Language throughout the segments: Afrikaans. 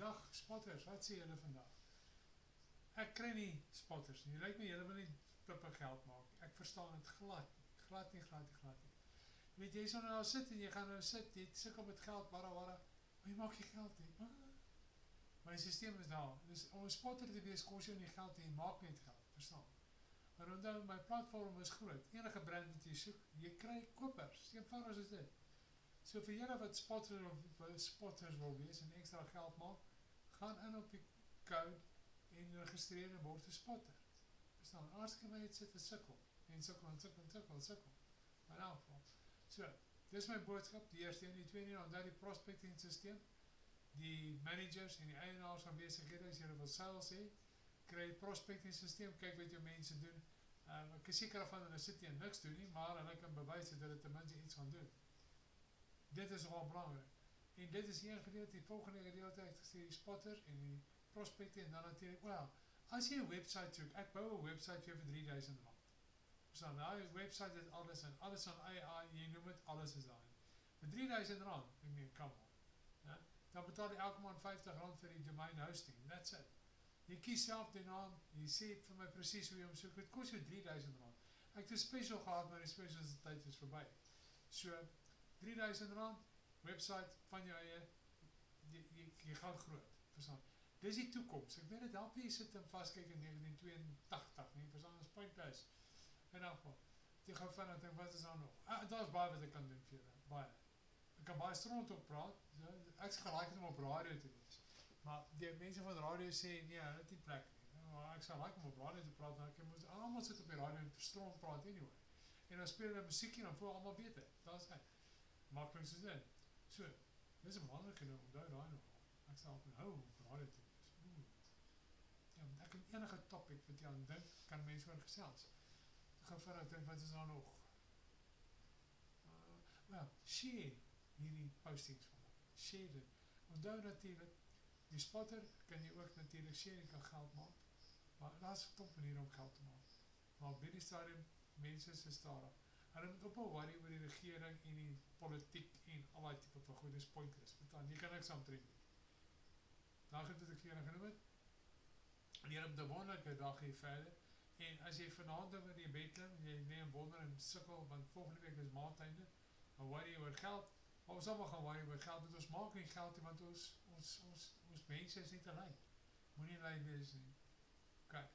Dag spotters, wat sê julle vandag? Ek kry nie spotters nie. Lyk my julle wil nie pippe geld maak nie. Ek verstaan dit glad nie. Glad nie. Weet jy, so nou sit en jy gaan nou sit, jy sukkel met geld, maar jy maak nie geld nie. My systeem is daar. Dus om 'n spotter te wees kos jou nie geld nie, jy maak net geld, verstaan? Maar onthou, my platform is groot. Enige brand wat jy soek, jy kry kopers. Eenvoudig is dit. So vir julle wat spotters wil wees en ekstra geld maak, gaan in op die code en registreer en word 'n spotter. Verstaan? Anders kan jy sit en sukkel. En sukkel. Maar in elk geval. So, dis my boodskap, die eerste en die tweede, onthou die prospecting systeem, die managers en die eienaars van besighede, as jy wil sales hê, kry die prospecting systeem, kyk wat jou mense doen. Ek is seker van hulle sit nie en niks doen nie, maar hulle kan bewys dat hulle ten minste iets gaan doen. Dit is wel belangrijk. En dit is een gedeelte, die volgende gedeelte het gesê die spotter en die prospecting en dan natuurlijk, well, as jy 'n website soek, ek bou 'n website vir R3000. So nou, die website het alles en alles aan AI, jy noem het, alles is daarin. Vir R3000, ek meen, come on. Ja? Dan betaal jy elke maand R50 vir die domain hosting, that's it. Jy kies self die naam, jy sê vir my presies hoe jy hom soek, het kost jou R3000. Ek het 'n special gehad, maar die special tyd is verby. So, R3000, website van jou eie, jy gaan groot, verstaan. Dis die toekoms, ek weet het help jy sit en vastkyk in 1982, nie, verstaan, is pointless. In elk geval, jy gaan van en dink, wat is daar nog? Daar is baie wat ek kan doen vir julle, baie. Ek kan baie stront op praat, ek is gelijk om op radio te wees. Maar die mense van radio sê, nee, dit is die plek nie. Maar ek sal like om op radio te praat, en ek moet allemaal sit op die radio en stront praat anyway. En dan speel hulle muziek en dan voel allemaal beter, dat is ek. Makkelijk soos dit. So, dit is 'n belangrike ding, onthou daai nog. Ek sal onthou om op radio te wees. Ja, ek kan enige topic wat jy aan dink, kan mense oor gesels. Ek gaan verder dink, wat is daar nog? Well, share hierdie postings van my. Share dit. Onthou natuurlijk, die spotter kan jy ook natuurlijk share, jy kan geld maak. Maar daar is 'n top manier om geld te maak. Maar by die stadium, mense is daar. Hulle moet ophou worry oor die regering en die politiek en al die tipe van goed, dis pointless. Jy kan niks aantrek nie. Dag het ek vir julle genoem het. En hier op die wonderlijke dag hier verder. En as jy vanaand oor die bed klim, jy neem wonder en sukkel, want volgende week is maandeinde, dan worry oor geld. Maar ons allemaal gaan worry oor geld, want ons maak nie geld nie, want ons mense is nie te lui. Moenie lui wees nie. Kijk.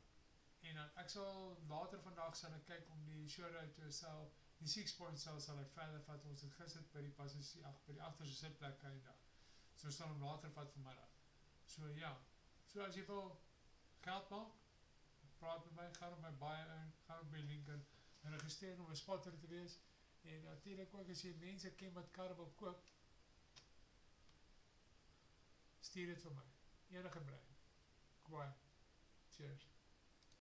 En dan, ek sal later vandag sal ek kyk om die show-out te sal, die 6 point sal ek verder vat, ons het gesit by die passasie, by die agterste sitplek eendag. So sal hom later vat vanmiddag. So ja, so as jy wil geld maak, praat met my, gaan op my bio in, gaan op my link in, en registreer om 'n spotter te wees, en natuurlijk ook as jy mense ken wat karre wil koop, stuur dit vir my, enige brein. Kwaai. Cheers.